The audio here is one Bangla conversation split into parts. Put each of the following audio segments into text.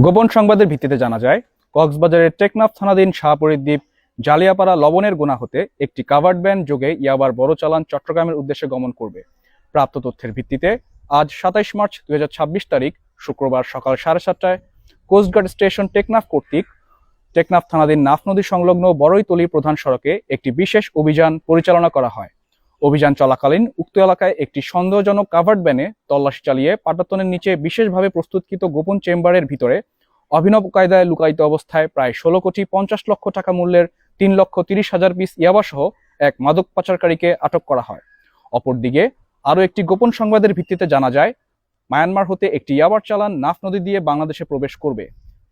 গোপন সংবাদের ভিত্তিতে জানা যায়, কক্সবাজারের টেকনাফ থানাধীন শাহপরীর দ্বীপ জালিয়াপাড়া লবণের গোনা হতে একটি কাভার্ড ভ্যান যোগে ইয়াবার বড় চালান চট্টগ্রামের উদ্দেশ্যে গমন করবে। প্রাপ্ত তথ্যের ভিত্তিতে আজ ২৭ মার্চ ২০২৬ তারিখ শুক্রবার সকাল ৭:৩০টায় কোস্টগার্ড স্টেশন টেকনাফ কর্তৃক টেকনাফ থানাধীন নাফ নদী সংলগ্ন বড়ইতলী প্রধান সড়কে একটি বিশেষ অভিযান পরিচালনা করা হয়। অভিযান চলাকালীন উক্ত এলাকায় একটি সন্দেহজনক কাভার্ড ভ্যানে তল্লাশি চালিয়ে পাটাতনের নিচে বিশেষভাবে প্রস্তুতকৃত গোপন চেম্বারের ভিতরে অভিনব কায়দায় লুকায়িত অবস্থায় প্রায় ১৬,৫০,০০,০০০ টাকা মূল্যের ৩,৩০,০০০ পিস ইয়াবাসহ এক মাদক পাচারকারীকে আটক করা হয়। অপরদিকে আরও একটি গোপন সংবাদের ভিত্তিতে জানা যায়, মায়ানমার হতে একটি ইয়াবার চালান নাফ নদী দিয়ে বাংলাদেশে প্রবেশ করবে।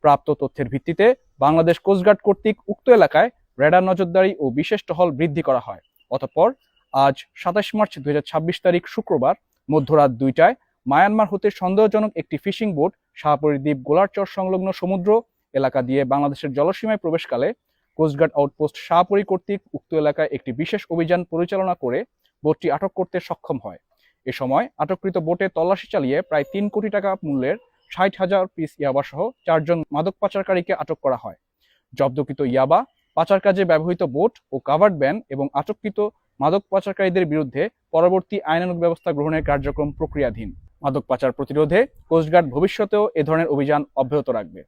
প্রাপ্ত তথ্যের ভিত্তিতে বাংলাদেশ কোস্টগার্ড কর্তৃক উক্ত এলাকায় রেডার নজরদারি ও বিশেষ টহল বৃদ্ধি করা হয়। অতঃপর আজ ২৭ মার্চ ২০২৬ তারিখ শুক্রবার মধ্যরাত ২টায় মায়ানমার হতে সন্দেহজনক একটি ফিশিং বোট শাহপরী দ্বীপ গোলারচর সংলগ্ন সমুদ্র এলাকা দিয়ে বাংলাদেশের জলসীমায় প্রবেশকালে কোস্টগার্ড আউটপোস্ট শাহপরী কর্তৃক উক্ত এলাকায় একটি বিশেষ অভিযান পরিচালনা করে বোটটি আটক করতে সক্ষম হয়। এ সময় আটককৃত বোটে তল্লাশি চালিয়ে প্রায় ৩ কোটি টাকা মূল্যের ৬০,০০০ পিস ইয়াবাসহ ৪ জন মাদক পাচারকারীকে আটক করা হয়। জব্দকৃত ইয়াবা, পাচার কাজে ব্যবহৃত বোট ও কাভার্ড ভ্যান এবং আটককৃত মাদক পাচারকারীদের বিরুদ্ধে পরবর্তী আইনানুগ ব্যবস্থা গ্রহণের কার্যক্রম প্রক্রিয়াধীন। মাদক পাচার প্রতিরোধে কোস্টগার্ড ভবিষ্যতেও এ ধরনের অভিযান অব্যাহত রাখবে।